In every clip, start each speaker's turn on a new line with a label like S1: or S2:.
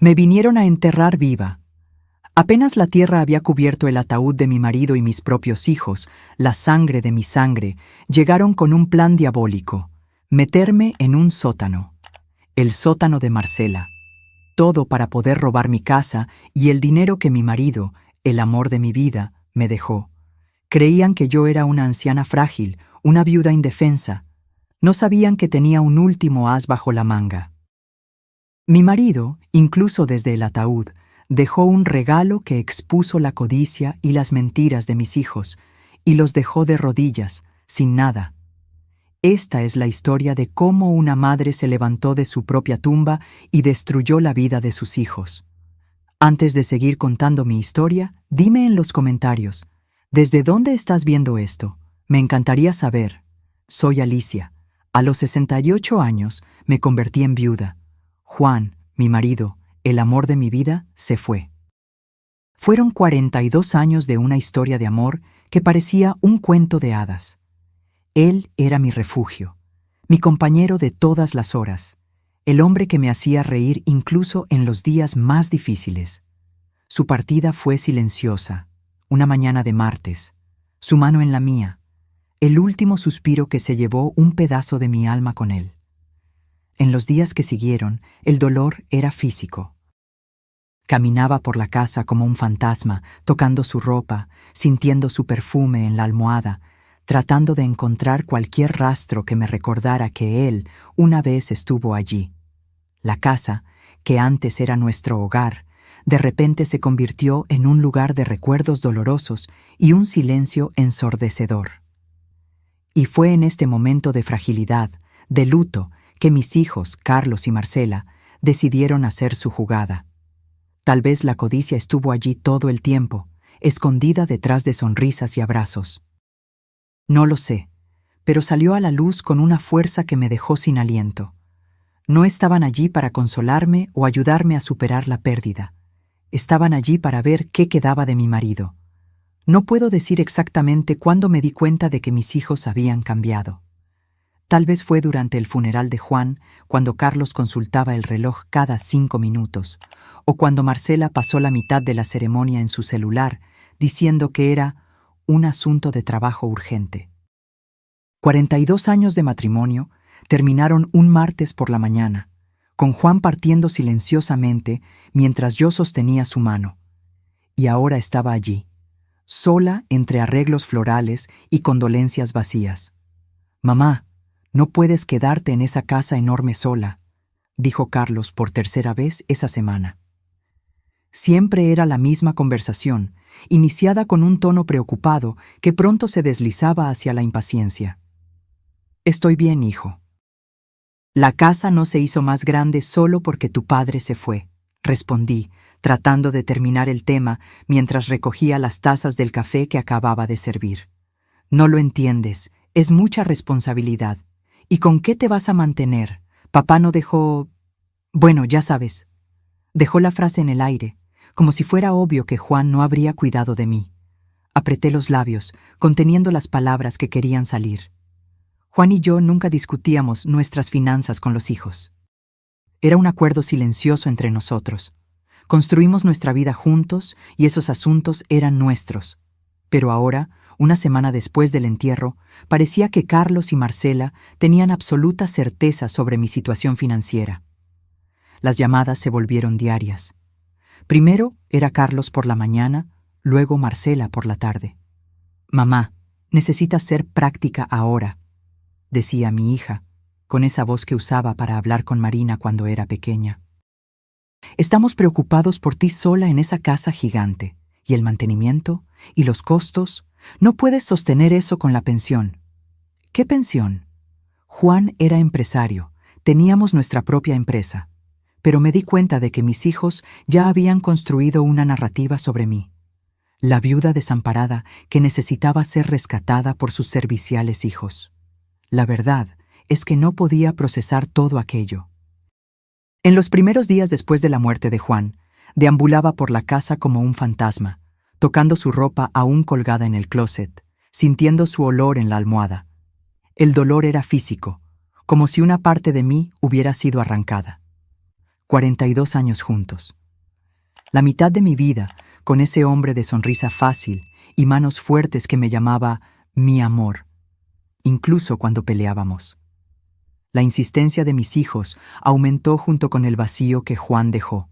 S1: Me vinieron a enterrar viva. Apenas la tierra había cubierto el ataúd de mi marido y mis propios hijos, la sangre de mi sangre, llegaron con un plan diabólico: meterme en un sótano. El sótano de Marcela. Todo para poder robar mi casa y el dinero que mi marido, el amor de mi vida, me dejó. Creían que yo era una anciana frágil, una viuda indefensa. No sabían que tenía un último as bajo la manga. Mi marido, incluso desde el ataúd, dejó un regalo que expuso la codicia y las mentiras de mis hijos, y los dejó de rodillas, sin nada. Esta es la historia de cómo una madre se levantó de su propia tumba y destruyó la vida de sus hijos. Antes de seguir contando mi historia, dime en los comentarios, ¿desde dónde estás viendo esto? Me encantaría saber. Soy Alicia. A los 68 años me convertí en viuda. Juan, mi marido, el amor de mi vida, se fue. Fueron 42 años de una historia de amor que parecía un cuento de hadas. Él era mi refugio, mi compañero de todas las horas, el hombre que me hacía reír incluso en los días más difíciles. Su partida fue silenciosa, una mañana de martes, su mano en la mía, el último suspiro que se llevó un pedazo de mi alma con él. En los días que siguieron, el dolor era físico. Caminaba por la casa como un fantasma, tocando su ropa, sintiendo su perfume en la almohada, tratando de encontrar cualquier rastro que me recordara que él una vez estuvo allí. La casa, que antes era nuestro hogar, de repente se convirtió en un lugar de recuerdos dolorosos y un silencio ensordecedor. Y fue en este momento de fragilidad, de luto, que mis hijos, Carlos y Marcela, decidieron hacer su jugada. Tal vez la codicia estuvo allí todo el tiempo, escondida detrás de sonrisas y abrazos. No lo sé, pero salió a la luz con una fuerza que me dejó sin aliento. No estaban allí para consolarme o ayudarme a superar la pérdida. Estaban allí para ver qué quedaba de mi marido. No puedo decir exactamente cuándo me di cuenta de que mis hijos habían cambiado. Tal vez fue durante el funeral de Juan, cuando Carlos consultaba el reloj cada 5 minutos, o cuando Marcela pasó la mitad de la ceremonia en su celular, diciendo que era un asunto de trabajo urgente. 42 años de matrimonio terminaron un martes por la mañana, con Juan partiendo silenciosamente mientras yo sostenía su mano. Y ahora estaba allí, sola entre arreglos florales y condolencias vacías. «Mamá, no puedes quedarte en esa casa enorme sola», dijo Carlos por tercera vez esa semana. Siempre era la misma conversación, iniciada con un tono preocupado que pronto se deslizaba hacia la impaciencia. «Estoy bien, hijo». «La casa no se hizo más grande solo porque tu padre se fue», respondí, tratando de terminar el tema mientras recogía las tazas del café que acababa de servir. «No lo entiendes, es mucha responsabilidad. ¿Y con qué te vas a mantener? Papá no dejó... Bueno, ya sabes». Dejó la frase en el aire, como si fuera obvio que Juan no habría cuidado de mí. Apreté los labios, conteniendo las palabras que querían salir. Juan y yo nunca discutíamos nuestras finanzas con los hijos. Era un acuerdo silencioso entre nosotros. Construimos nuestra vida juntos y esos asuntos eran nuestros. Pero ahora, una semana después del entierro, parecía que Carlos y Marcela tenían absoluta certeza sobre mi situación financiera. Las llamadas se volvieron diarias. Primero era Carlos por la mañana, luego Marcela por la tarde. «Mamá, necesitas ser práctica ahora», decía mi hija, con esa voz que usaba para hablar con Marina cuando era pequeña. «Estamos preocupados por ti sola en esa casa gigante, y el mantenimiento, y los costos. No puedes sostener eso con la pensión». «¿Qué pensión?» Juan era empresario, teníamos nuestra propia empresa, pero me di cuenta de que mis hijos ya habían construido una narrativa sobre mí. La viuda desamparada que necesitaba ser rescatada por sus serviciales hijos. La verdad es que no podía procesar todo aquello. En los primeros días después de la muerte de Juan, deambulaba por la casa como un fantasma, tocando su ropa aún colgada en el closet, sintiendo su olor en la almohada. El dolor era físico, como si una parte de mí hubiera sido arrancada. 42 años juntos. La mitad de mi vida con ese hombre de sonrisa fácil y manos fuertes que me llamaba mi amor, incluso cuando peleábamos. La insistencia de mis hijos aumentó junto con el vacío que Juan dejó.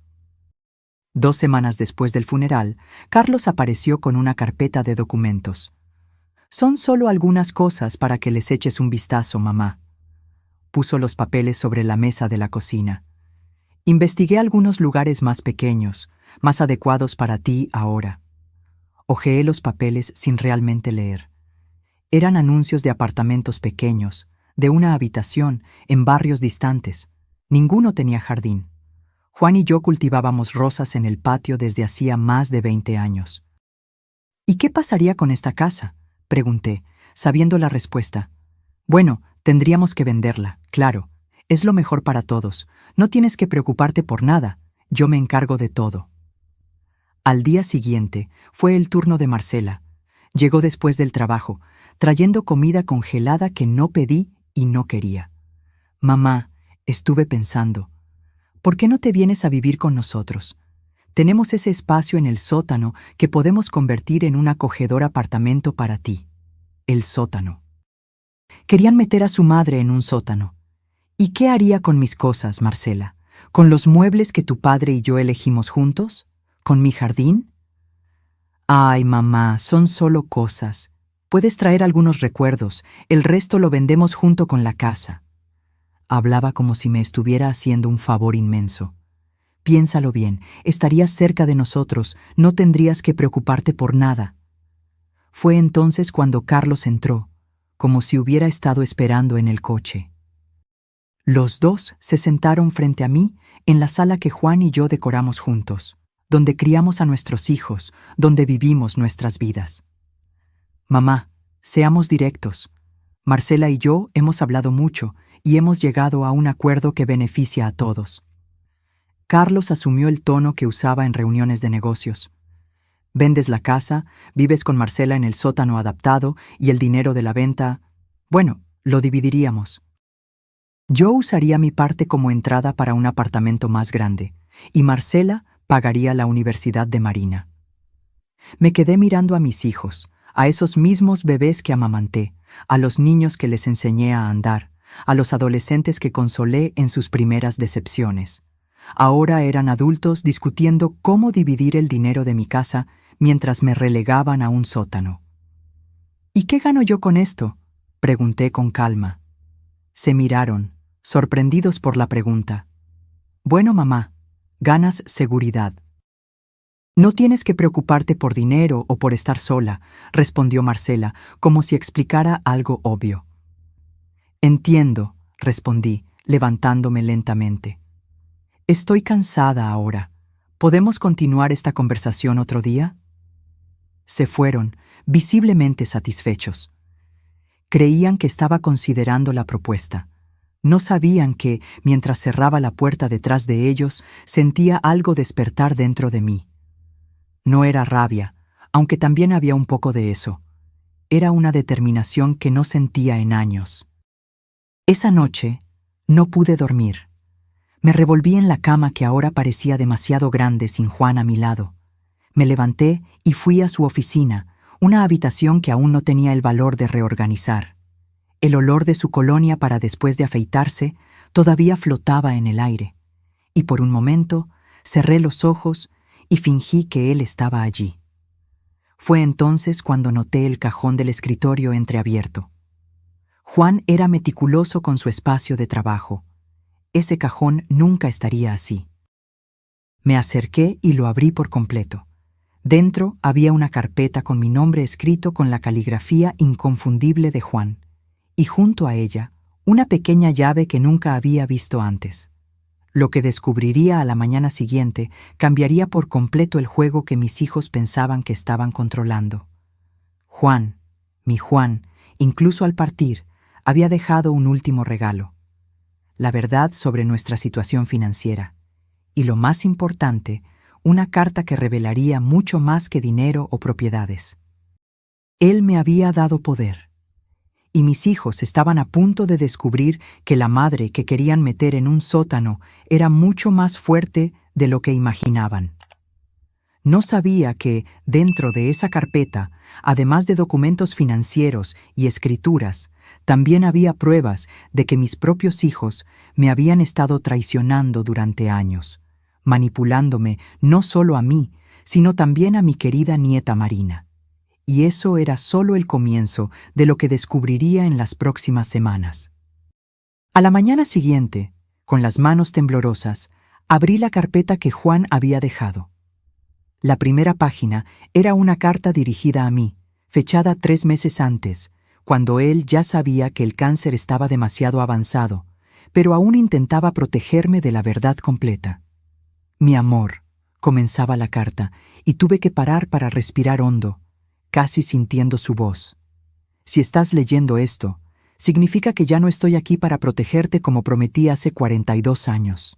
S1: 2 semanas después del funeral, Carlos apareció con una carpeta de documentos. «Son solo algunas cosas para que les eches un vistazo, mamá». Puso los papeles sobre la mesa de la cocina. «Investigué algunos lugares más pequeños, más adecuados para ti ahora». Hojeé los papeles sin realmente leer. Eran anuncios de apartamentos pequeños, de una habitación, en barrios distantes. Ninguno tenía jardín. Juan y yo cultivábamos rosas en el patio desde hacía más de 20 años. «¿Y qué pasaría con esta casa?», pregunté, sabiendo la respuesta. «Bueno, tendríamos que venderla, claro. Es lo mejor para todos. No tienes que preocuparte por nada. Yo me encargo de todo». Al día siguiente fue el turno de Marcela. Llegó después del trabajo, trayendo comida congelada que no pedí y no quería. «Mamá, estuve pensando, ¿por qué no te vienes a vivir con nosotros? Tenemos ese espacio en el sótano que podemos convertir en un acogedor apartamento para ti». El sótano. Querían meter a su madre en un sótano. ¿Y qué haría con mis cosas, Marcela? ¿Con los muebles que tu padre y yo elegimos juntos? ¿Con mi jardín? «Ay, mamá, son solo cosas. Puedes traer algunos recuerdos, el resto lo vendemos junto con la casa». Hablaba como si me estuviera haciendo un favor inmenso. «Piénsalo bien, estarías cerca de nosotros, no tendrías que preocuparte por nada». Fue entonces cuando Carlos entró, como si hubiera estado esperando en el coche. Los dos se sentaron frente a mí en la sala que Juan y yo decoramos juntos, donde criamos a nuestros hijos, donde vivimos nuestras vidas. «Mamá, seamos directos. Marcela y yo hemos hablado mucho y hemos llegado a un acuerdo que beneficia a todos». Carlos asumió el tono que usaba en reuniones de negocios. «Vendes la casa, vives con Marcela en el sótano adaptado y el dinero de la venta, bueno, lo dividiríamos. Yo usaría mi parte como entrada para un apartamento más grande y Marcela pagaría la universidad de Marina». Me quedé mirando a mis hijos, a esos mismos bebés que amamanté, a los niños que les enseñé a andar, a los adolescentes que consolé en sus primeras decepciones. Ahora eran adultos discutiendo cómo dividir el dinero de mi casa mientras me relegaban a un sótano. «¿Y qué gano yo con esto?», pregunté con calma. Se miraron, sorprendidos por la pregunta. «Bueno, mamá, ganas seguridad». «No tienes que preocuparte por dinero o por estar sola», respondió Marcela, como si explicara algo obvio. «Entiendo», respondí, levantándome lentamente. «Estoy cansada ahora. ¿Podemos continuar esta conversación otro día?». Se fueron, visiblemente satisfechos. Creían que estaba considerando la propuesta. No sabían que, mientras cerraba la puerta detrás de ellos, sentía algo despertar dentro de mí. No era rabia, aunque también había un poco de eso. Era una determinación que no sentía en años. Esa noche no pude dormir. Me revolví en la cama que ahora parecía demasiado grande sin Juan a mi lado. Me levanté y fui a su oficina, una habitación que aún no tenía el valor de reorganizar. El olor de su colonia para después de afeitarse todavía flotaba en el aire, y por un momento cerré los ojos y fingí que él estaba allí. Fue entonces cuando noté el cajón del escritorio entreabierto. Juan era meticuloso con su espacio de trabajo. Ese cajón nunca estaría así. Me acerqué y lo abrí por completo. Dentro había una carpeta con mi nombre escrito con la caligrafía inconfundible de Juan, y junto a ella, una pequeña llave que nunca había visto antes. Lo que descubriría a la mañana siguiente cambiaría por completo el juego que mis hijos pensaban que estaban controlando. Juan, mi Juan, incluso al partir, había dejado un último regalo: la verdad sobre nuestra situación financiera, y lo más importante, una carta que revelaría mucho más que dinero o propiedades. Él me había dado poder, y mis hijos estaban a punto de descubrir que la madre que querían meter en un sótano era mucho más fuerte de lo que imaginaban. No sabía que, dentro de esa carpeta, además de documentos financieros y escrituras, también había pruebas de que mis propios hijos me habían estado traicionando durante años, manipulándome no solo a mí, sino también a mi querida nieta Marina. Y eso era solo el comienzo de lo que descubriría en las próximas semanas. A la mañana siguiente, con las manos temblorosas, abrí la carpeta que Juan había dejado. La primera página era una carta dirigida a mí, fechada 3 meses antes, cuando él ya sabía que el cáncer estaba demasiado avanzado, pero aún intentaba protegerme de la verdad completa. Mi amor, comenzaba la carta, y tuve que parar para respirar hondo, casi sintiendo su voz. Si estás leyendo esto, significa que ya no estoy aquí para protegerte como prometí hace 42 años.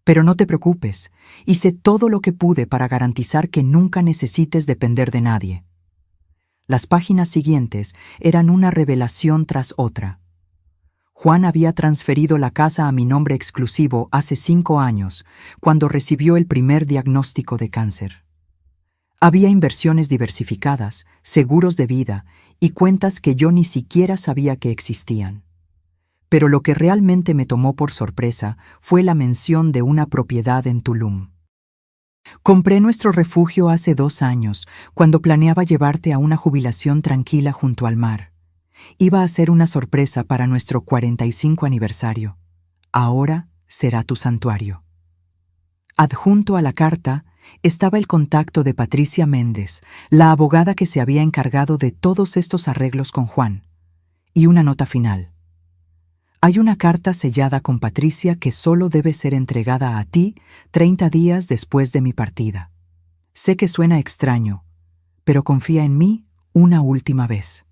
S1: Pero no te preocupes, hice todo lo que pude para garantizar que nunca necesites depender de nadie. Las páginas siguientes eran una revelación tras otra. Juan había transferido la casa a mi nombre exclusivo hace 5 años, cuando recibió el primer diagnóstico de cáncer. Había inversiones diversificadas, seguros de vida y cuentas que yo ni siquiera sabía que existían. Pero lo que realmente me tomó por sorpresa fue la mención de una propiedad en Tulum. Compré nuestro refugio hace 2 años, cuando planeaba llevarte a una jubilación tranquila junto al mar. Iba a ser una sorpresa para nuestro 45 aniversario. Ahora será tu santuario. Adjunto a la carta estaba el contacto de Patricia Méndez, la abogada que se había encargado de todos estos arreglos con Juan, y una nota final. Hay una carta sellada con Patricia que solo debe ser entregada a ti 30 días después de mi partida. Sé que suena extraño, pero confía en mí una última vez.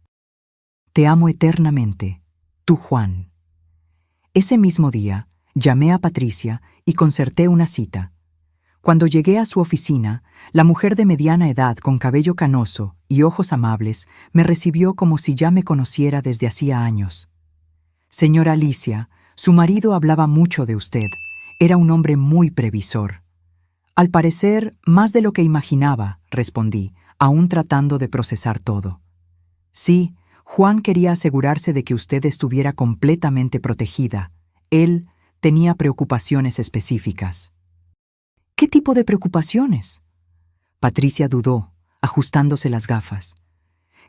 S1: Te amo eternamente, tu Juan. Ese mismo día, llamé a Patricia y concerté una cita. Cuando llegué a su oficina, la mujer de mediana edad con cabello canoso y ojos amables me recibió como si ya me conociera desde hacía años. Señora Alicia, su marido hablaba mucho de usted. Era un hombre muy previsor. Al parecer, más de lo que imaginaba, respondí, aún tratando de procesar todo. Sí, Juan quería asegurarse de que usted estuviera completamente protegida. Él tenía preocupaciones específicas. ¿Qué tipo de preocupaciones? Patricia dudó, ajustándose las gafas.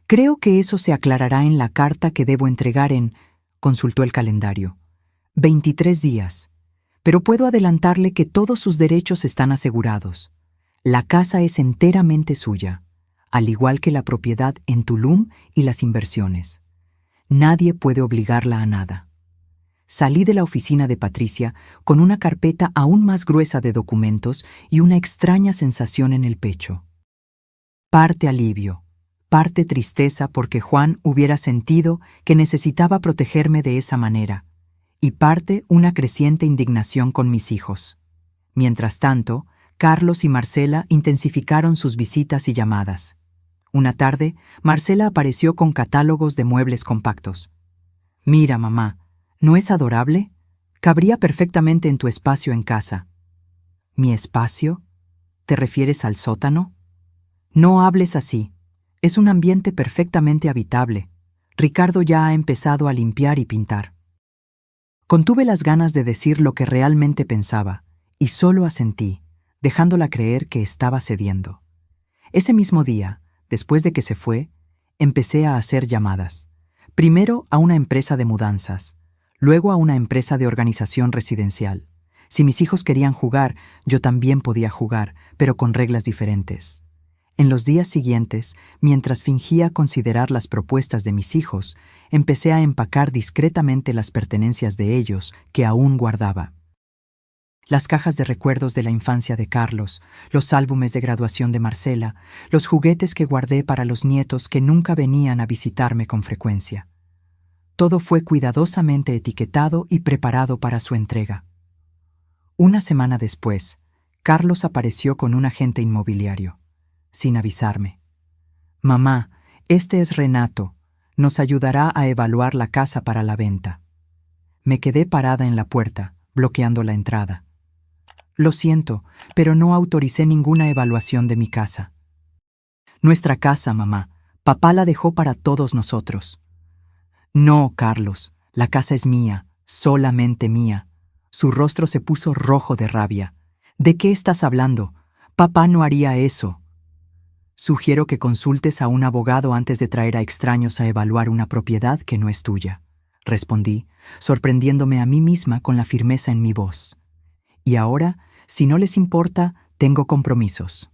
S1: Creo que eso se aclarará en la carta que debo entregar en... Consultó el calendario. 23 días. Pero puedo adelantarle que todos sus derechos están asegurados. La casa es enteramente suya, al igual que la propiedad en Tulum y las inversiones. Nadie puede obligarla a nada. Salí de la oficina de Patricia con una carpeta aún más gruesa de documentos y una extraña sensación en el pecho. Parte alivio. Parte tristeza porque Juan hubiera sentido que necesitaba protegerme de esa manera, y parte una creciente indignación con mis hijos. Mientras tanto, Carlos y Marcela intensificaron sus visitas y llamadas. Una tarde, Marcela apareció con catálogos de muebles compactos. «Mira, mamá, ¿no es adorable? Cabría perfectamente en tu espacio en casa». «¿Mi espacio? ¿Te refieres al sótano?» «No hables así. Es un ambiente perfectamente habitable. Ricardo ya ha empezado a limpiar y pintar». Contuve las ganas de decir lo que realmente pensaba, y solo asentí, dejándola creer que estaba cediendo. Ese mismo día, después de que se fue, empecé a hacer llamadas. Primero a una empresa de mudanzas, luego a una empresa de organización residencial. Si mis hijos querían jugar, yo también podía jugar, pero con reglas diferentes. En los días siguientes, mientras fingía considerar las propuestas de mis hijos, empecé a empacar discretamente las pertenencias de ellos que aún guardaba. Las cajas de recuerdos de la infancia de Carlos, los álbumes de graduación de Marcela, los juguetes que guardé para los nietos que nunca venían a visitarme con frecuencia. Todo fue cuidadosamente etiquetado y preparado para su entrega. Una semana después, Carlos apareció con un agente inmobiliario. Sin avisarme. «Mamá, este es Renato. Nos ayudará a evaluar la casa para la venta. Me quedé parada en la puerta, bloqueando la entrada. Lo siento, pero no autoricé ninguna evaluación de mi casa. Nuestra casa, mamá. Papá la dejó para todos nosotros. No, Carlos, la casa es mía, solamente mía. Su rostro se puso rojo de rabia. ¿De qué estás hablando? Papá no haría eso. Sugiero que consultes a un abogado antes de traer a extraños a evaluar una propiedad que no es tuya, respondí, sorprendiéndome a mí misma con la firmeza en mi voz. Y ahora, si no les importa, tengo compromisos.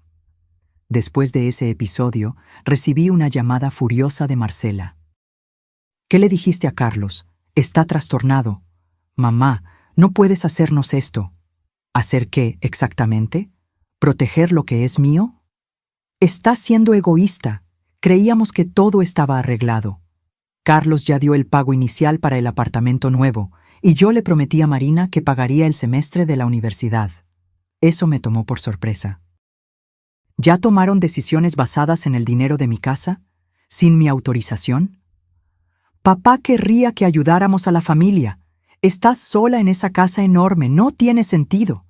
S1: Después de ese episodio, recibí una llamada furiosa de Marcela. ¿Qué le dijiste a Carlos? Está trastornado. Mamá, no puedes hacernos esto. ¿Hacer qué exactamente? ¿Proteger lo que es mío? Estás siendo egoísta. Creíamos que todo estaba arreglado. Carlos ya dio el pago inicial para el apartamento nuevo, y yo le prometí a Marina que pagaría el semestre de la universidad. Eso me tomó por sorpresa. ¿Ya tomaron decisiones basadas en el dinero de mi casa? ¿Sin mi autorización? Papá querría que ayudáramos a la familia. Estás sola en esa casa enorme, no tiene sentido.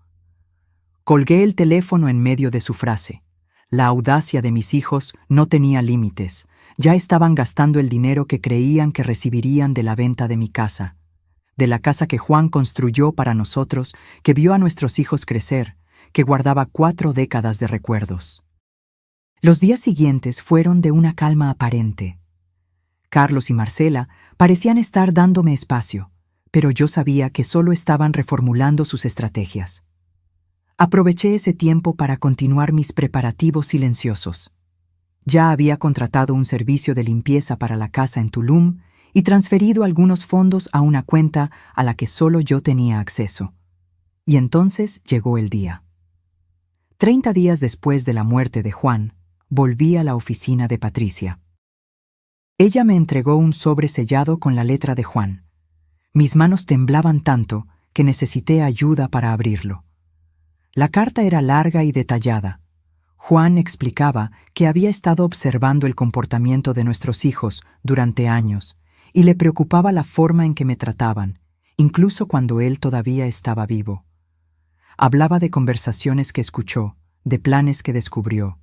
S1: Colgué el teléfono en medio de su frase. La audacia de mis hijos no tenía límites. Ya estaban gastando el dinero que creían que recibirían de la venta de mi casa. De la casa que Juan construyó para nosotros, que vio a nuestros hijos crecer, que guardaba 4 décadas de recuerdos. Los días siguientes fueron de una calma aparente. Carlos y Marcela parecían estar dándome espacio, pero yo sabía que solo estaban reformulando sus estrategias. Aproveché ese tiempo para continuar mis preparativos silenciosos. Ya había contratado un servicio de limpieza para la casa en Tulum y transferido algunos fondos a una cuenta a la que solo yo tenía acceso. Y entonces llegó el día. 30 días después de la muerte de Juan, volví a la oficina de Patricia. Ella me entregó un sobre sellado con la letra de Juan. Mis manos temblaban tanto que necesité ayuda para abrirlo. La carta era larga y detallada. Juan explicaba que había estado observando el comportamiento de nuestros hijos durante años y le preocupaba la forma en que me trataban, incluso cuando él todavía estaba vivo. Hablaba de conversaciones que escuchó, de planes que descubrió,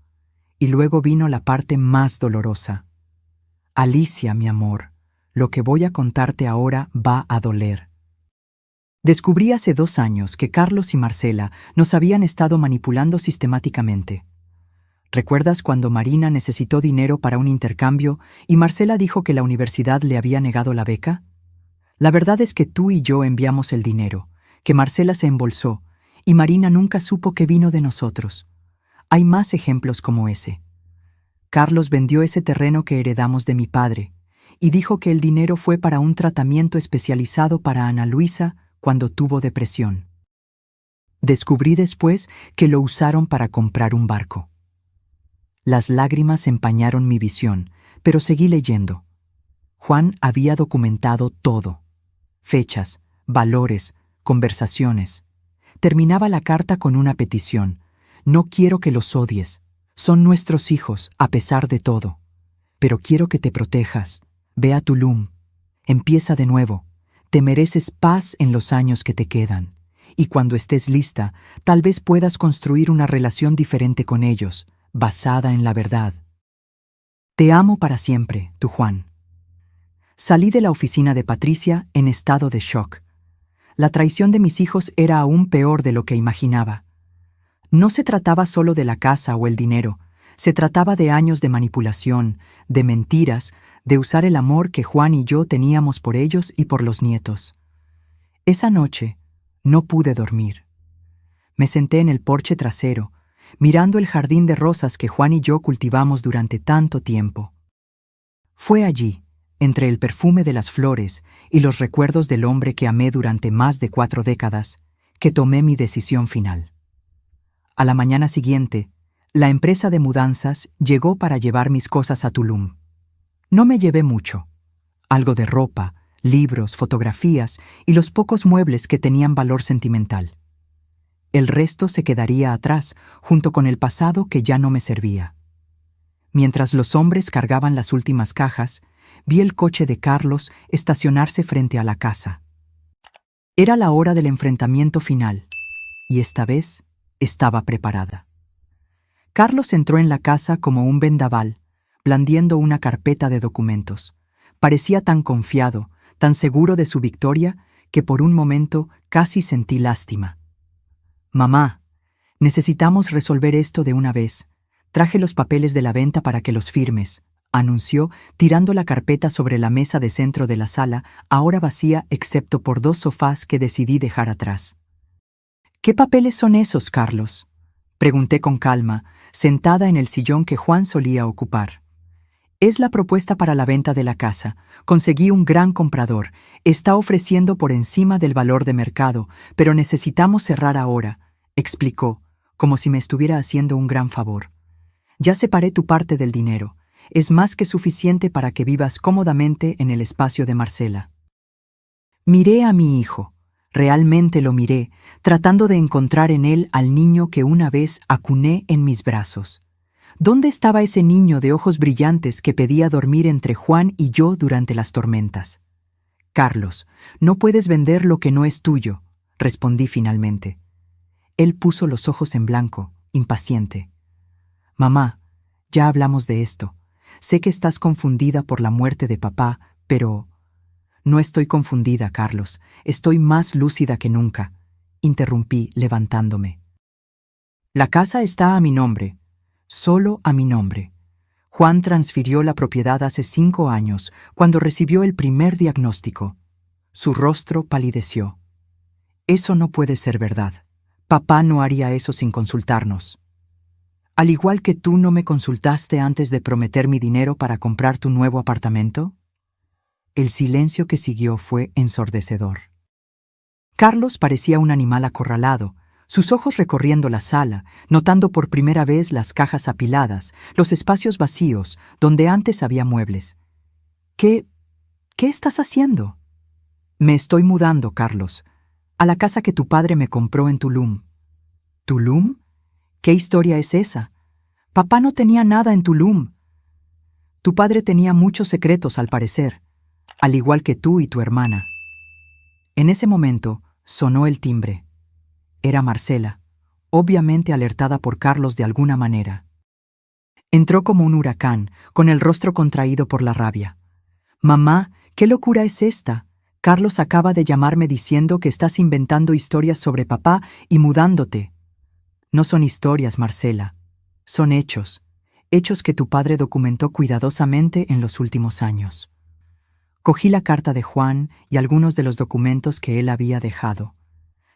S1: y luego vino la parte más dolorosa. Alicia, mi amor, lo que voy a contarte ahora va a doler. Descubrí hace 2 años que Carlos y Marcela nos habían estado manipulando sistemáticamente. ¿Recuerdas cuando Marina necesitó dinero para un intercambio y Marcela dijo que la universidad le había negado la beca? La verdad es que tú y yo enviamos el dinero, que Marcela se embolsó, y Marina nunca supo que vino de nosotros. Hay más ejemplos como ese. Carlos vendió ese terreno que heredamos de mi padre, y dijo que el dinero fue para un tratamiento especializado para Ana Luisa cuando tuvo depresión. Descubrí después que lo usaron para comprar un barco. Las lágrimas empañaron mi visión, pero seguí leyendo. Juan había documentado todo. Fechas, valores, conversaciones. Terminaba la carta con una petición. No quiero que los odies. Son nuestros hijos, a pesar de todo. Pero quiero que te protejas. Ve a Tulum. Empieza de nuevo. Te mereces paz en los años que te quedan. Y cuando estés lista, tal vez puedas construir una relación diferente con ellos, basada en la verdad. Te amo para siempre, tu Juan. Salí de la oficina de Patricia en estado de shock. La traición de mis hijos era aún peor de lo que imaginaba. No se trataba solo de la casa o el dinero, se trataba de años de manipulación, de mentiras, de usar el amor que Juan y yo teníamos por ellos y por los nietos. Esa noche no pude dormir. Me senté en el porche trasero, mirando el jardín de rosas que Juan y yo cultivamos durante tanto tiempo. Fue allí, entre el perfume de las flores y los recuerdos del hombre que amé durante más de 4 décadas, que tomé mi decisión final. A la mañana siguiente, la empresa de mudanzas llegó para llevar mis cosas a Tulum. No me llevé mucho. Algo de ropa, libros, fotografías y los pocos muebles que tenían valor sentimental. El resto se quedaría atrás, junto con el pasado que ya no me servía. Mientras los hombres cargaban las últimas cajas, vi el coche de Carlos estacionarse frente a la casa. Era la hora del enfrentamiento final, y esta vez estaba preparada. Carlos entró en la casa como un vendaval, blandiendo una carpeta de documentos. Parecía tan confiado, tan seguro de su victoria, que por un momento casi sentí lástima. «Mamá, necesitamos resolver esto de una vez. Traje los papeles de la venta para que los firmes», anunció, tirando la carpeta sobre la mesa de centro de la sala, ahora vacía excepto por 2 sofás que decidí dejar atrás. «¿Qué papeles son esos, Carlos?», pregunté con calma, sentada en el sillón que Juan solía ocupar. «Es la propuesta para la venta de la casa. Conseguí un gran comprador. Está ofreciendo por encima del valor de mercado, pero necesitamos cerrar ahora», explicó, como si me estuviera haciendo un gran favor. «Ya separé tu parte del dinero. Es más que suficiente para que vivas cómodamente en el espacio de Marcela». Miré a mi hijo. Realmente lo miré, tratando de encontrar en él al niño que una vez acuné en mis brazos. ¿Dónde estaba ese niño de ojos brillantes que pedía dormir entre Juan y yo durante las tormentas? «Carlos, no puedes vender lo que no es tuyo», respondí finalmente. Él puso los ojos en blanco, impaciente. «Mamá, ya hablamos de esto. Sé que estás confundida por la muerte de papá, pero...» «No estoy confundida, Carlos. Estoy más lúcida que nunca», interrumpí levantándome. «La casa está a mi nombre. Solo a mi nombre. Juan transfirió la propiedad hace 5 años, cuando recibió el primer diagnóstico». Su rostro palideció. «Eso no puede ser verdad. Papá no haría eso sin consultarnos. Al igual que tú no me consultaste antes de prometer mi dinero para comprar tu nuevo apartamento». El silencio que siguió fue ensordecedor. Carlos parecía un animal acorralado, sus ojos recorriendo la sala, notando por primera vez las cajas apiladas, los espacios vacíos, donde antes había muebles. ¿Qué estás haciendo?» «Me estoy mudando, Carlos, a la casa que tu padre me compró en Tulum». «¿Tulum? ¿Qué historia es esa? Papá no tenía nada en Tulum». «Tu padre tenía muchos secretos, al parecer, al igual que tú y tu hermana». En ese momento sonó el timbre. Era Marcela, obviamente alertada por Carlos de alguna manera. Entró como un huracán, con el rostro contraído por la rabia. «Mamá, ¿qué locura es esta? Carlos acaba de llamarme diciendo que estás inventando historias sobre papá y mudándote». «No son historias, Marcela. Son hechos. Hechos que tu padre documentó cuidadosamente en los últimos años». Cogí la carta de Juan y algunos de los documentos que él había dejado.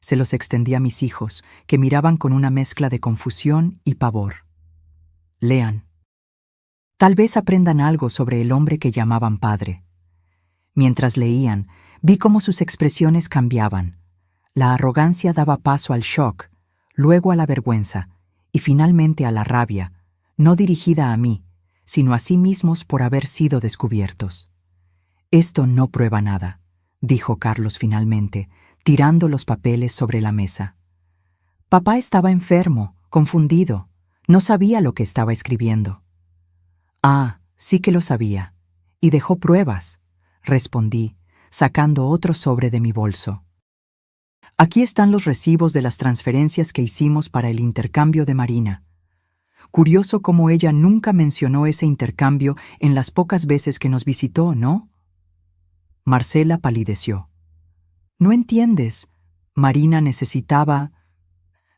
S1: Se los extendí a mis hijos, que miraban con una mezcla de confusión y pavor. «Lean. Tal vez aprendan algo sobre el hombre que llamaban padre». Mientras leían, vi cómo sus expresiones cambiaban. La arrogancia daba paso al shock, luego a la vergüenza y finalmente a la rabia, no dirigida a mí, sino a sí mismos por haber sido descubiertos. «Esto no prueba nada», dijo Carlos finalmente, tirando los papeles sobre la mesa. «Papá estaba enfermo, confundido. No sabía lo que estaba escribiendo». «Ah, sí que lo sabía. Y dejó pruebas», respondí, sacando otro sobre de mi bolso. «Aquí están los recibos de las transferencias que hicimos para el intercambio de Marina». Curioso cómo ella nunca mencionó ese intercambio en las pocas veces que nos visitó, ¿no? Marcela palideció. «No entiendes. Marina necesitaba...».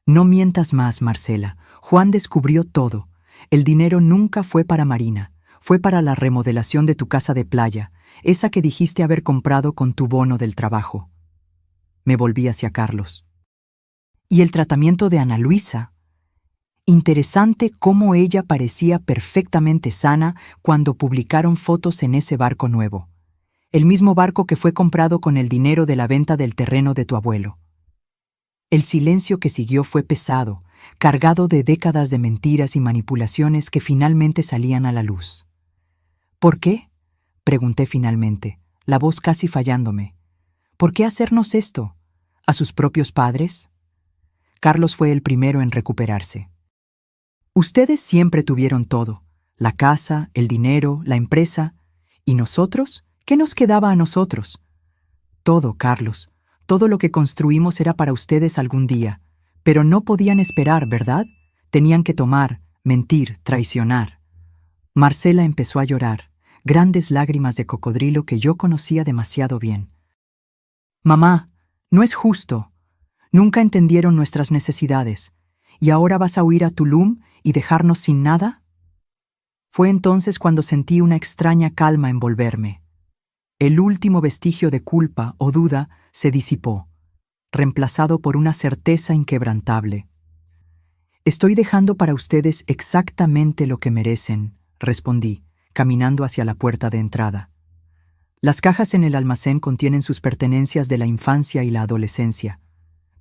S1: «No mientas más, Marcela. Juan descubrió todo. El dinero nunca fue para Marina. Fue para la remodelación de tu casa de playa, esa que dijiste haber comprado con tu bono del trabajo». Me volví hacia Carlos. «¿Y el tratamiento de Ana Luisa? Interesante cómo ella parecía perfectamente sana cuando publicaron fotos en ese barco nuevo. El mismo barco que fue comprado con el dinero de la venta del terreno de tu abuelo». El silencio que siguió fue pesado, cargado de décadas de mentiras y manipulaciones que finalmente salían a la luz. «¿Por qué?», pregunté finalmente, la voz casi fallándome. «¿Por qué hacernos esto? ¿A sus propios padres?». Carlos fue el primero en recuperarse. «Ustedes siempre tuvieron todo, la casa, el dinero, la empresa, ¿Y nosotros? ¿Qué nos quedaba a nosotros? Todo, Carlos. Todo lo que construimos era para ustedes algún día. Pero no podían esperar, ¿verdad? Tenían que tomar, mentir, traicionar. Marcela empezó a llorar, grandes lágrimas de cocodrilo que yo conocía demasiado bien. Mamá, no es justo. Nunca entendieron nuestras necesidades. ¿Y ahora vas a huir a Tulum y dejarnos sin nada? Fue entonces cuando sentí una extraña calma envolverme. El último vestigio de culpa o duda se disipó, reemplazado por una certeza inquebrantable. Estoy dejando para ustedes exactamente lo que merecen, respondí, caminando hacia la puerta de entrada. Las cajas en el almacén contienen sus pertenencias de la infancia y la adolescencia.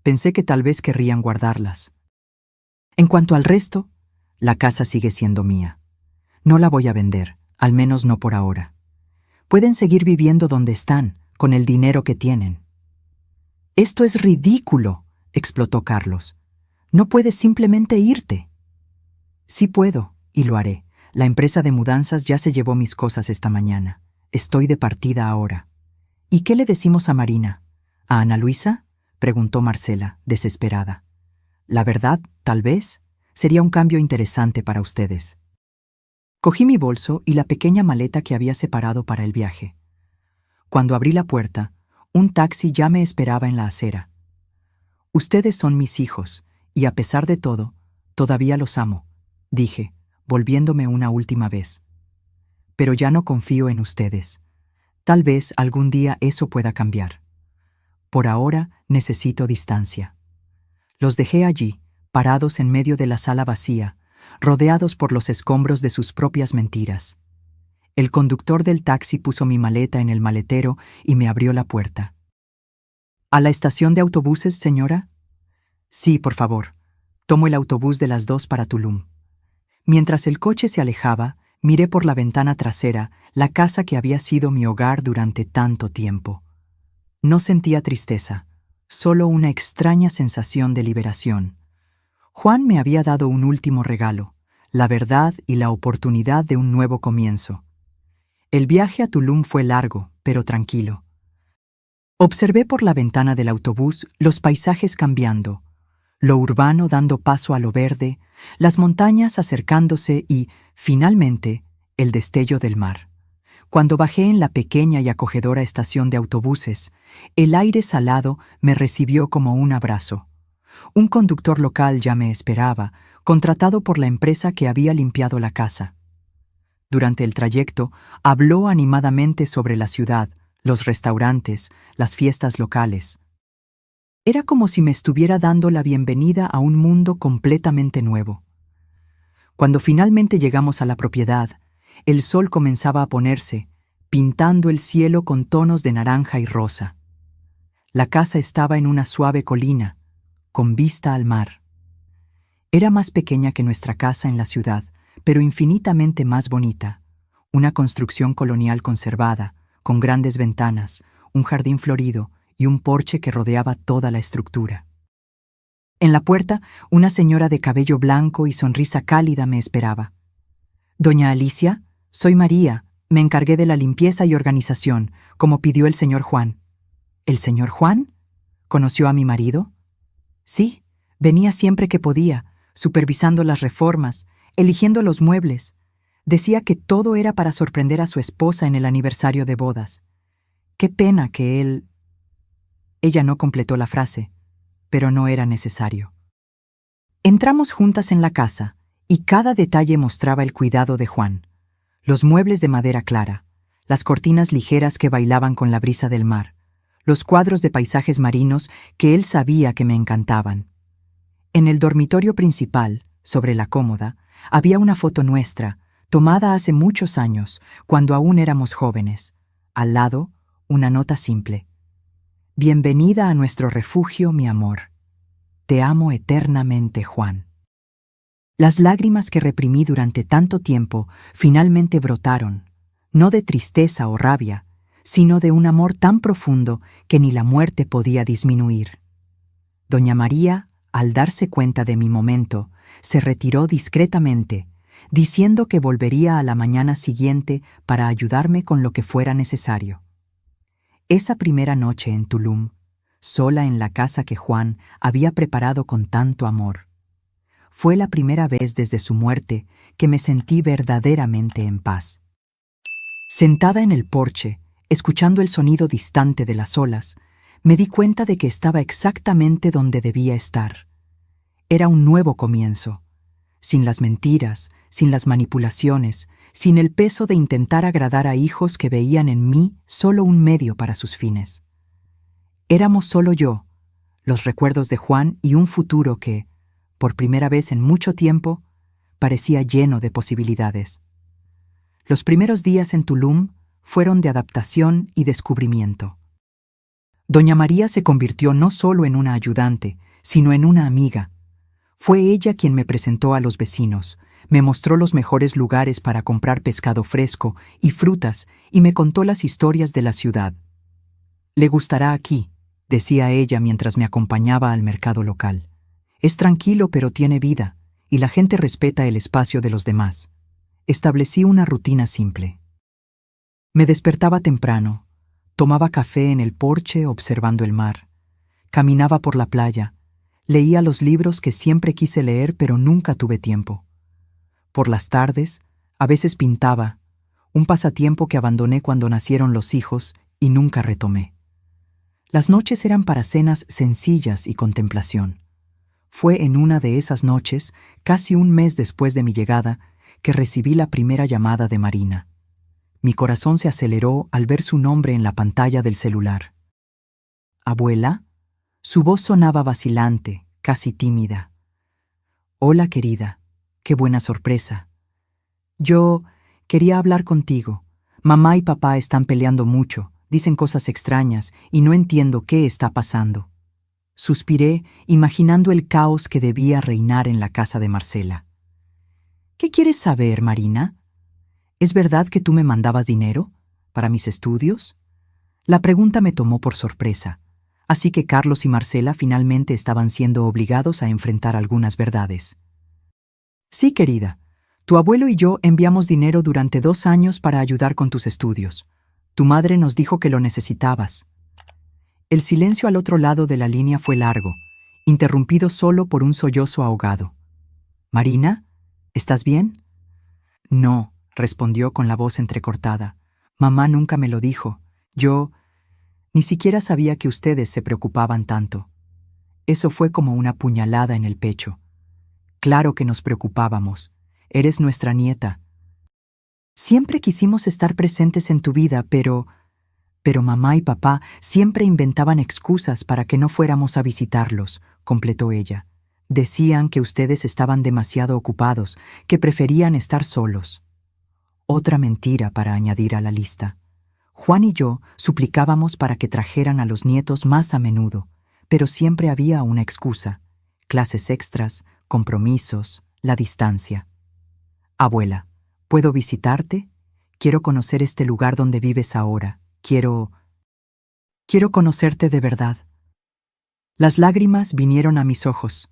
S1: Pensé que tal vez querrían guardarlas. En cuanto al resto, la casa sigue siendo mía. No la voy a vender, al menos no por ahora. Pueden seguir viviendo donde están, con el dinero que tienen. Esto es ridículo, explotó Carlos. No puedes simplemente irte. Sí puedo, y lo haré. La empresa de mudanzas ya se llevó mis cosas esta mañana. Estoy de partida ahora. ¿Y qué le decimos a Marina? ¿A Ana Luisa?, preguntó Marcela, desesperada. La verdad, tal vez, sería un cambio interesante para ustedes. Cogí mi bolso y la pequeña maleta que había separado para el viaje. Cuando abrí la puerta, un taxi ya me esperaba en la acera. Ustedes son mis hijos, y a pesar de todo, todavía los amo, dije, volviéndome una última vez. Pero ya no confío en ustedes. Tal vez algún día eso pueda cambiar. Por ahora necesito distancia. Los dejé allí, parados en medio de la sala vacía, rodeados por los escombros de sus propias mentiras. El conductor del taxi puso mi maleta en el maletero y me abrió la puerta. ¿A la estación de autobuses, señora? Sí, por favor. Tomo el autobús de las 2 para Tulum. Mientras el coche se alejaba, miré por la ventana trasera la casa que había sido mi hogar durante tanto tiempo. No sentía tristeza, solo una extraña sensación de liberación. Juan me había dado un último regalo, la verdad y la oportunidad de un nuevo comienzo. El viaje a Tulum fue largo, pero tranquilo. Observé por la ventana del autobús los paisajes cambiando, lo urbano dando paso a lo verde, las montañas acercándose y, finalmente, el destello del mar. Cuando bajé en la pequeña y acogedora estación de autobuses, el aire salado me recibió como un abrazo. Un conductor local ya me esperaba, contratado por la empresa que había limpiado la casa. Durante el trayecto, habló animadamente sobre la ciudad, los restaurantes, las fiestas locales. Era como si me estuviera dando la bienvenida a un mundo completamente nuevo. Cuando finalmente llegamos a la propiedad, el sol comenzaba a ponerse, pintando el cielo con tonos de naranja y rosa. La casa estaba en una suave colina, con vista al mar. Era más pequeña que nuestra casa en la ciudad, pero infinitamente más bonita. Una construcción colonial conservada, con grandes ventanas, un jardín florido y un porche que rodeaba toda la estructura. En la puerta, una señora de cabello blanco y sonrisa cálida me esperaba. «Doña Alicia, soy María, me encargué de la limpieza y organización, como pidió el señor Juan». «¿El señor Juan? ¿Conoció a mi marido?» «Sí, venía siempre que podía, supervisando las reformas, eligiendo los muebles. Decía que todo era para sorprender a su esposa en el aniversario de bodas. Qué pena que él...» Ella no completó la frase, pero no era necesario. Entramos juntas en la casa, y cada detalle mostraba el cuidado de Juan. Los muebles de madera clara, las cortinas ligeras que bailaban con la brisa del mar, los cuadros de paisajes marinos que él sabía que me encantaban. En el dormitorio principal, sobre la cómoda, había una foto nuestra, tomada hace muchos años, cuando aún éramos jóvenes. Al lado, una nota simple. «Bienvenida a nuestro refugio, mi amor. Te amo eternamente, Juan». Las lágrimas que reprimí durante tanto tiempo finalmente brotaron, no de tristeza o rabia, sino de un amor tan profundo que ni la muerte podía disminuir. Doña María, al darse cuenta de mi momento, se retiró discretamente, diciendo que volvería a la mañana siguiente para ayudarme con lo que fuera necesario. Esa primera noche en Tulum, sola en la casa que Juan había preparado con tanto amor, fue la primera vez desde su muerte que me sentí verdaderamente en paz. Sentada en el porche, escuchando el sonido distante de las olas, me di cuenta de que estaba exactamente donde debía estar. Era un nuevo comienzo, sin las mentiras, sin las manipulaciones, sin el peso de intentar agradar a hijos que veían en mí solo un medio para sus fines. Éramos solo yo, los recuerdos de Juan y un futuro que, por primera vez en mucho tiempo, parecía lleno de posibilidades. Los primeros días en Tulum fueron de adaptación y descubrimiento. Doña María se convirtió no solo en una ayudante, sino en una amiga. Fue ella quien me presentó a los vecinos, me mostró los mejores lugares para comprar pescado fresco y frutas y me contó las historias de la ciudad. «Le gustará aquí», decía ella mientras me acompañaba al mercado local. «Es tranquilo pero tiene vida, y la gente respeta el espacio de los demás». Establecí una rutina simple. Me despertaba temprano, tomaba café en el porche observando el mar, caminaba por la playa, leía los libros que siempre quise leer pero nunca tuve tiempo. Por las tardes, a veces pintaba, un pasatiempo que abandoné cuando nacieron los hijos y nunca retomé. Las noches eran para cenas sencillas y contemplación. Fue en una de esas noches, casi un mes después de mi llegada, que recibí la primera llamada de Marina. Mi corazón se aceleró al ver su nombre en la pantalla del celular. «¿Abuela?» Su voz sonaba vacilante, casi tímida. «Hola, querida. Qué buena sorpresa. Yo quería hablar contigo. Mamá y papá están peleando mucho, dicen cosas extrañas y no entiendo qué está pasando». Suspiré, imaginando el caos que debía reinar en la casa de Marcela. «¿Qué quieres saber, Marina? ¿Es verdad que tú me mandabas dinero? ¿Para mis estudios?» La pregunta me tomó por sorpresa, así que Carlos y Marcela finalmente estaban siendo obligados a enfrentar algunas verdades. «Sí, querida. Tu abuelo y yo enviamos dinero durante 2 años para ayudar con tus estudios. Tu madre nos dijo que lo necesitabas». El silencio al otro lado de la línea fue largo, interrumpido solo por un sollozo ahogado. «Marina, ¿estás bien?» «No», respondió con la voz entrecortada. «Mamá nunca me lo dijo. Yo ni siquiera sabía que ustedes se preocupaban tanto». Eso fue como una puñalada en el pecho. «Claro que nos preocupábamos. Eres nuestra nieta. Siempre quisimos estar presentes en tu vida, pero mamá y papá siempre inventaban excusas para que no fuéramos a visitarlos», completó ella. «Decían que ustedes estaban demasiado ocupados, que preferían estar solos». Otra mentira para añadir a la lista. Juan y yo suplicábamos para que trajeran a los nietos más a menudo, pero siempre había una excusa: clases extras, compromisos, la distancia. «Abuela, ¿puedo visitarte? Quiero conocer este lugar donde vives ahora. Quiero conocerte de verdad». Las lágrimas vinieron a mis ojos.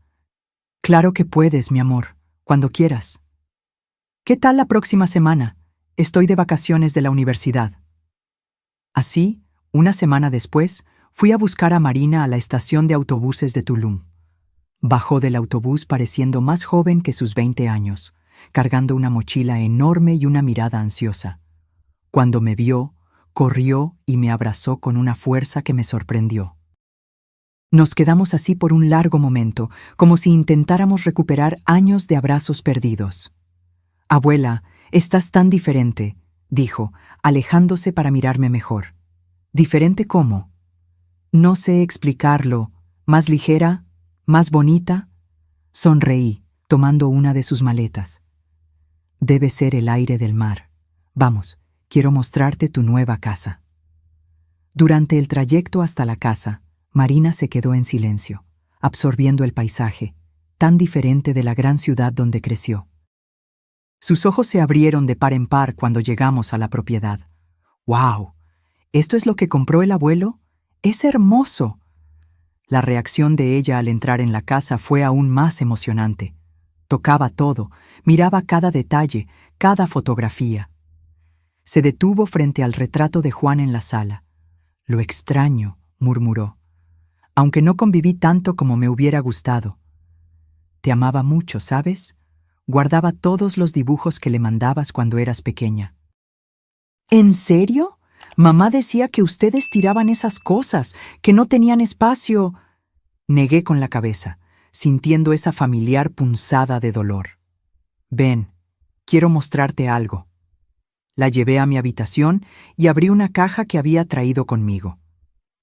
S1: «Claro que puedes, mi amor, cuando quieras. ¿Qué tal la próxima semana? Estoy de vacaciones de la universidad». Así, una semana después, fui a buscar a Marina a la estación de autobuses de Tulum. Bajó del autobús pareciendo más joven que sus 20 años, cargando una mochila enorme y una mirada ansiosa. Cuando me vio, corrió y me abrazó con una fuerza que me sorprendió. Nos quedamos así por un largo momento, como si intentáramos recuperar años de abrazos perdidos. «Abuela, estás tan diferente», dijo, alejándose para mirarme mejor. «¿Diferente cómo?» «No sé explicarlo. ¿Más ligera? ¿Más bonita?» Sonreí, tomando una de sus maletas. «Debe ser el aire del mar. Vamos, quiero mostrarte tu nueva casa». Durante el trayecto hasta la casa, Marina se quedó en silencio, absorbiendo el paisaje, tan diferente de la gran ciudad donde creció. Sus ojos se abrieron de par en par cuando llegamos a la propiedad. «¡Wow! ¿Esto es lo que compró el abuelo? ¡Es hermoso!». La reacción de ella al entrar en la casa fue aún más emocionante. Tocaba todo, miraba cada detalle, cada fotografía. Se detuvo frente al retrato de Juan en la sala. «Lo extraño», murmuró, «aunque no conviví tanto como me hubiera gustado. Te amaba mucho, ¿sabes? Guardaba todos los dibujos que le mandabas cuando eras pequeña». «¿En serio? Mamá decía que ustedes tiraban esas cosas, que no tenían espacio». Negué con la cabeza, sintiendo esa familiar punzada de dolor. «Ven, quiero mostrarte algo». La llevé a mi habitación y abrí una caja que había traído conmigo.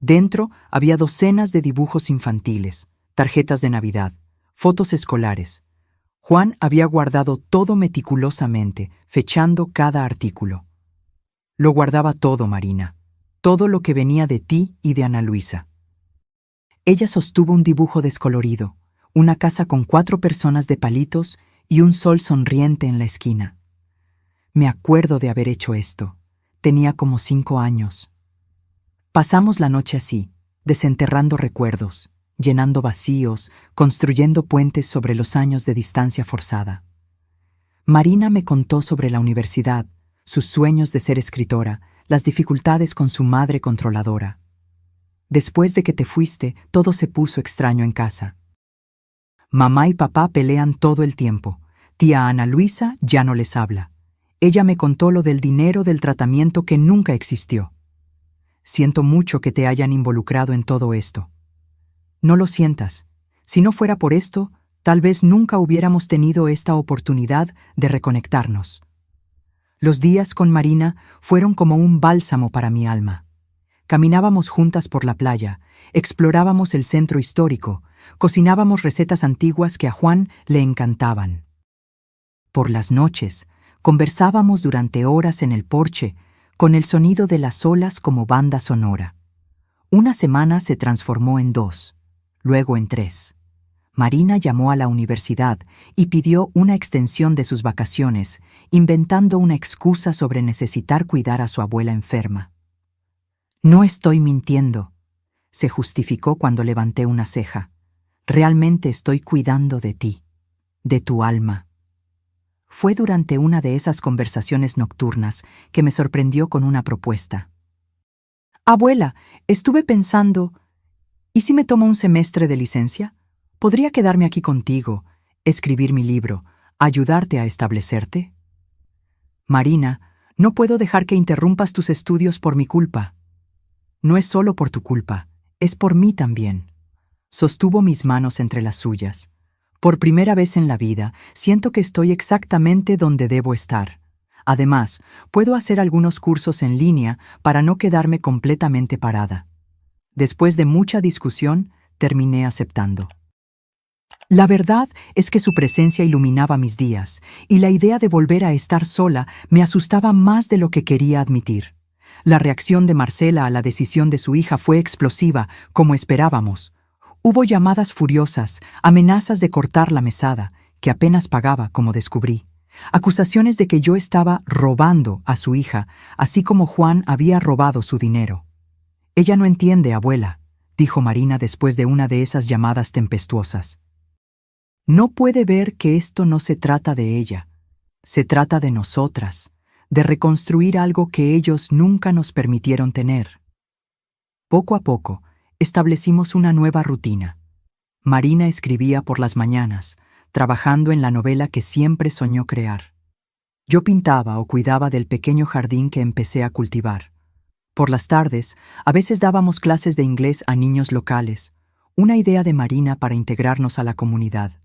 S1: Dentro había docenas de dibujos infantiles, tarjetas de Navidad, fotos escolares. Juan había guardado todo meticulosamente, fechando cada artículo. Lo guardaba todo, Marina, todo lo que venía de ti y de Ana Luisa. Ella sostuvo un dibujo descolorido, una casa con 4 personas de palitos y un sol sonriente en la esquina. Me acuerdo de haber hecho esto. Tenía como 5 años. Pasamos la noche así, desenterrando recuerdos, llenando vacíos, construyendo puentes sobre los años de distancia forzada. Marina me contó sobre la universidad, sus sueños de ser escritora, las dificultades con su madre controladora. Después de que te fuiste, todo se puso extraño en casa. Mamá y papá pelean todo el tiempo. Tía Ana Luisa ya no les habla. Ella me contó lo del dinero del tratamiento que nunca existió. Siento mucho que te hayan involucrado en todo esto. No lo sientas. Si no fuera por esto, tal vez nunca hubiéramos tenido esta oportunidad de reconectarnos. Los días con Marina fueron como un bálsamo para mi alma. Caminábamos juntas por la playa, explorábamos el centro histórico, cocinábamos recetas antiguas que a Juan le encantaban. Por las noches, conversábamos durante horas en el porche, con el sonido de las olas como banda sonora. Una semana se transformó en 2, luego en 3. Marina llamó a la universidad y pidió una extensión de sus vacaciones, inventando una excusa sobre necesitar cuidar a su abuela enferma. «No estoy mintiendo», se justificó cuando levanté una ceja. «Realmente estoy cuidando de ti, de tu alma». Fue durante una de esas conversaciones nocturnas que me sorprendió con una propuesta. «Abuela, estuve pensando, ¿y si me tomo un semestre de licencia? ¿Podría quedarme aquí contigo, escribir mi libro, ayudarte a establecerte?» «Marina, no puedo dejar que interrumpas tus estudios por mi culpa». «No es solo por tu culpa, es por mí también». Sostuvo mis manos entre las suyas. «Por primera vez en la vida, siento que estoy exactamente donde debo estar. Además, puedo hacer algunos cursos en línea para no quedarme completamente parada». Después de mucha discusión, terminé aceptando. La verdad es que su presencia iluminaba mis días, y la idea de volver a estar sola me asustaba más de lo que quería admitir. La reacción de Marcela a la decisión de su hija fue explosiva, como esperábamos. Hubo llamadas furiosas, amenazas de cortar la mesada, que apenas pagaba, como descubrí. Acusaciones de que yo estaba robando a su hija, así como Juan había robado su dinero. «Ella no entiende, abuela», dijo Marina después de una de esas llamadas tempestuosas. «No puede ver que esto no se trata de ella. Se trata de nosotras, de reconstruir algo que ellos nunca nos permitieron tener». Poco a poco, establecimos una nueva rutina. Marina escribía por las mañanas, trabajando en la novela que siempre soñó crear. Yo pintaba o cuidaba del pequeño jardín que empecé a cultivar. Por las tardes, a veces dábamos clases de inglés a niños locales, una idea de Marina para integrarnos a la comunidad.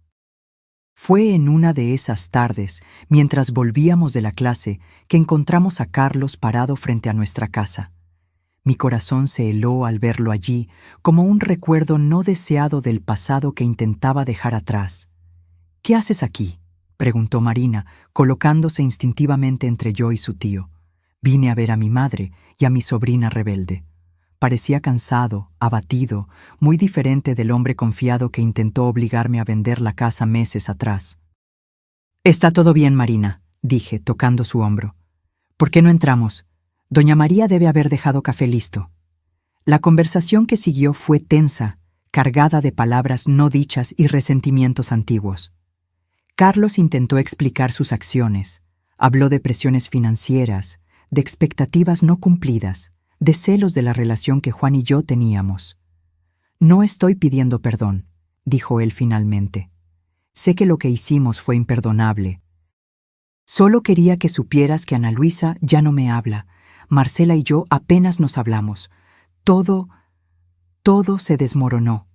S1: Fue en una de esas tardes, mientras volvíamos de la clase, que encontramos a Carlos parado frente a nuestra casa. Mi corazón se heló al verlo allí, como un recuerdo no deseado del pasado que intentaba dejar atrás. «¿Qué haces aquí?», preguntó Marina, colocándose instintivamente entre yo y su tío. «Vine a ver a mi madre y a mi sobrina rebelde». Parecía cansado, abatido, muy diferente del hombre confiado que intentó obligarme a vender la casa meses atrás. «Está todo bien, Marina», dije, tocando su hombro. «¿Por qué no entramos? Doña María debe haber dejado café listo». La conversación que siguió fue tensa, cargada de palabras no dichas y resentimientos antiguos. Carlos intentó explicar sus acciones. Habló de presiones financieras, de expectativas no cumplidas, de celos de la relación que Juan y yo teníamos. No estoy pidiendo perdón, dijo él finalmente. Sé que lo que hicimos fue imperdonable. Solo quería que supieras que Ana Luisa ya no me habla. Marcela y yo apenas nos hablamos. Todo se desmoronó.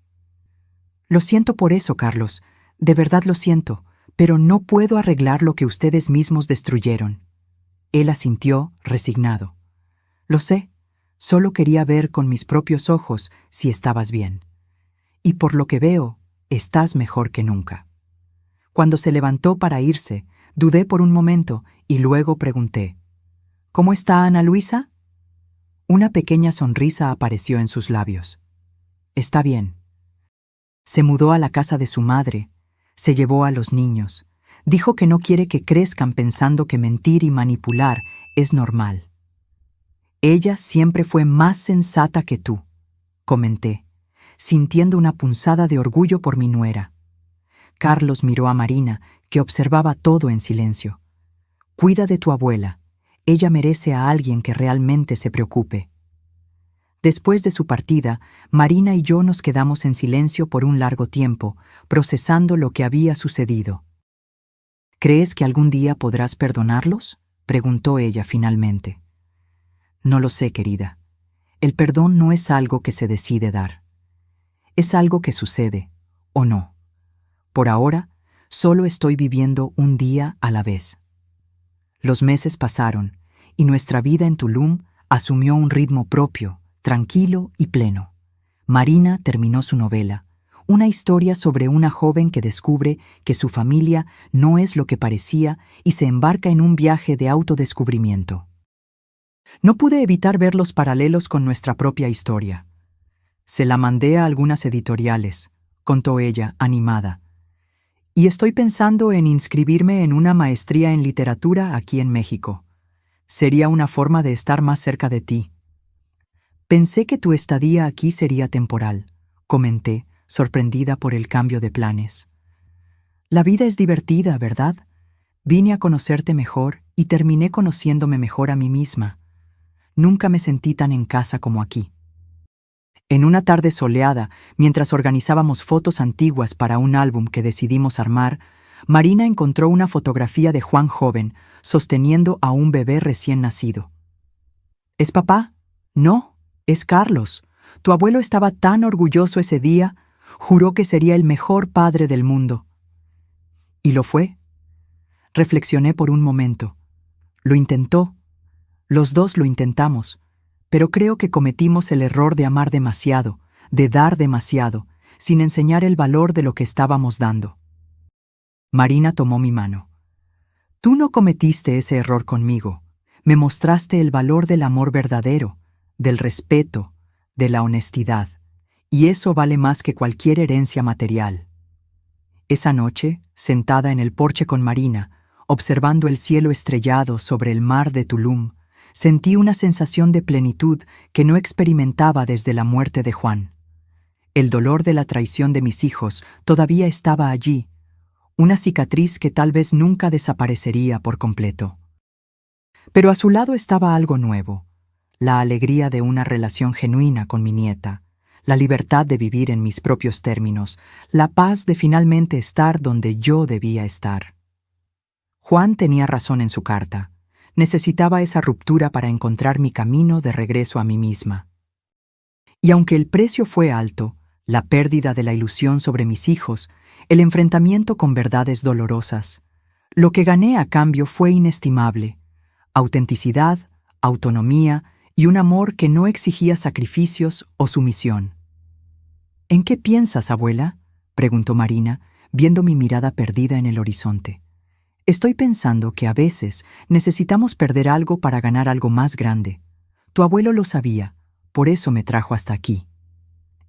S1: Lo siento por eso, Carlos. De verdad lo siento, pero no puedo arreglar lo que ustedes mismos destruyeron. Él asintió, resignado. Lo sé, solo quería ver con mis propios ojos si estabas bien. Y por lo que veo, estás mejor que nunca. Cuando se levantó para irse, dudé por un momento y luego pregunté, ¿cómo está Ana Luisa? Una pequeña sonrisa apareció en sus labios. Está bien. Se mudó a la casa de su madre, se llevó a los niños, dijo que no quiere que crezcan pensando que mentir y manipular es normal. Ella siempre fue más sensata que tú, comenté, sintiendo una punzada de orgullo por mi nuera. Carlos miró a Marina, que observaba todo en silencio. Cuida de tu abuela. Ella merece a alguien que realmente se preocupe. Después de su partida, Marina y yo nos quedamos en silencio por un largo tiempo, procesando lo que había sucedido. ¿Crees que algún día podrás perdonarlos?, preguntó ella finalmente. No lo sé, querida. El perdón no es algo que se decide dar. Es algo que sucede, o no. Por ahora, solo estoy viviendo un día a la vez. Los meses pasaron, y nuestra vida en Tulum asumió un ritmo propio, tranquilo y pleno. Marina terminó su novela, una historia sobre una joven que descubre que su familia no es lo que parecía y se embarca en un viaje de autodescubrimiento. No pude evitar ver los paralelos con nuestra propia historia. Se la mandé a algunas editoriales, contó ella, animada. Y estoy pensando en inscribirme en una maestría en literatura aquí en México. Sería una forma de estar más cerca de ti. Pensé que tu estadía aquí sería temporal, comenté, sorprendida por el cambio de planes. La vida es divertida, ¿verdad? Vine a conocerte mejor y terminé conociéndome mejor a mí misma. Nunca me sentí tan en casa como aquí. En una tarde soleada, mientras organizábamos fotos antiguas para un álbum que decidimos armar, Marina encontró una fotografía de Juan joven, sosteniendo a un bebé recién nacido. ¿Es papá? No, es Carlos. Tu abuelo estaba tan orgulloso ese día, juró que sería el mejor padre del mundo. ¿Y lo fue? Reflexioné por un momento. Lo intentó. Los dos lo intentamos. Pero creo que cometimos el error de amar demasiado, de dar demasiado, sin enseñar el valor de lo que estábamos dando. Marina tomó mi mano. Tú no cometiste ese error conmigo. Me mostraste el valor del amor verdadero, del respeto, de la honestidad, y eso vale más que cualquier herencia material. Esa noche, sentada en el porche con Marina, observando el cielo estrellado sobre el mar de Tulum, sentí una sensación de plenitud que no experimentaba desde la muerte de Juan. El dolor de la traición de mis hijos todavía estaba allí, una cicatriz que tal vez nunca desaparecería por completo. Pero a su lado estaba algo nuevo, la alegría de una relación genuina con mi nieta, la libertad de vivir en mis propios términos, la paz de finalmente estar donde yo debía estar. Juan tenía razón en su carta. Necesitaba esa ruptura para encontrar mi camino de regreso a mí misma. Y aunque el precio fue alto, la pérdida de la ilusión sobre mis hijos, el enfrentamiento con verdades dolorosas, lo que gané a cambio fue inestimable: autenticidad, autonomía y un amor que no exigía sacrificios o sumisión. ¿En qué piensas, abuela?, preguntó Marina, viendo mi mirada perdida en el horizonte. Estoy pensando que a veces necesitamos perder algo para ganar algo más grande. Tu abuelo lo sabía, por eso me trajo hasta aquí.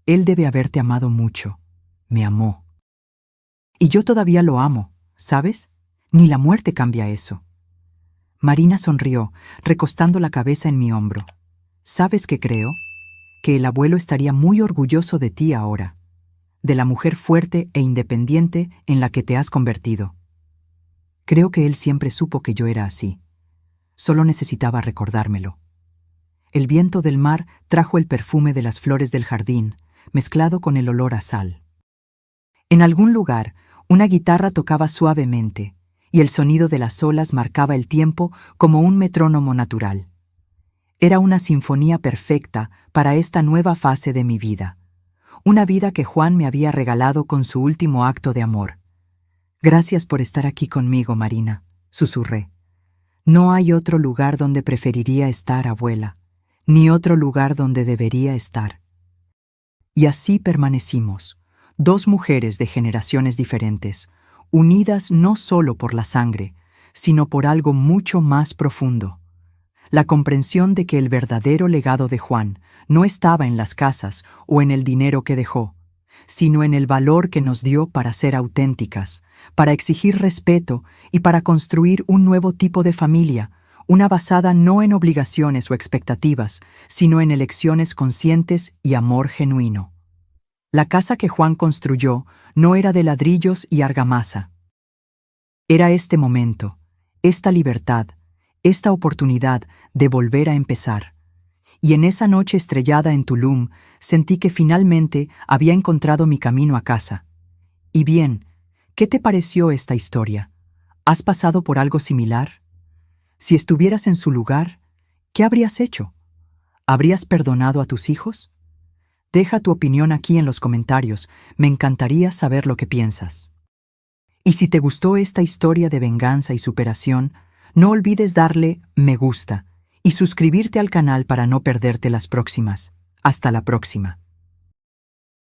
S1: Él debe haberte amado mucho. Me amó. Y yo todavía lo amo, ¿sabes? Ni la muerte cambia eso. Marina sonrió, recostando la cabeza en mi hombro. ¿Sabes qué creo? Que el abuelo estaría muy orgulloso de ti ahora, de la mujer fuerte e independiente en la que te has convertido. Creo que él siempre supo que yo era así. Solo necesitaba recordármelo. El viento del mar trajo el perfume de las flores del jardín, mezclado con el olor a sal. En algún lugar, una guitarra tocaba suavemente, y el sonido de las olas marcaba el tiempo como un metrónomo natural. Era una sinfonía perfecta para esta nueva fase de mi vida, una vida que Juan me había regalado con su último acto de amor. «Gracias por estar aquí conmigo, Marina», susurré. «No hay otro lugar donde preferiría estar, abuela, ni otro lugar donde debería estar». Y así permanecimos, dos mujeres de generaciones diferentes, unidas no solo por la sangre, sino por algo mucho más profundo. La comprensión de que el verdadero legado de Juan no estaba en las casas o en el dinero que dejó, sino en el valor que nos dio para ser auténticas, para exigir respeto y para construir un nuevo tipo de familia, una basada no en obligaciones o expectativas, sino en elecciones conscientes y amor genuino. La casa que Juan construyó no era de ladrillos y argamasa. Era este momento, esta libertad, esta oportunidad de volver a empezar. Y en esa noche estrellada en Tulum, sentí que finalmente había encontrado mi camino a casa. Y bien, ¿qué te pareció esta historia? ¿Has pasado por algo similar? Si estuvieras en su lugar, ¿qué habrías hecho? ¿Habrías perdonado a tus hijos? Deja tu opinión aquí en los comentarios, me encantaría saber lo que piensas. Y si te gustó esta historia de venganza y superación, no olvides darle me gusta y suscribirte al canal para no perderte las próximas. Hasta la próxima.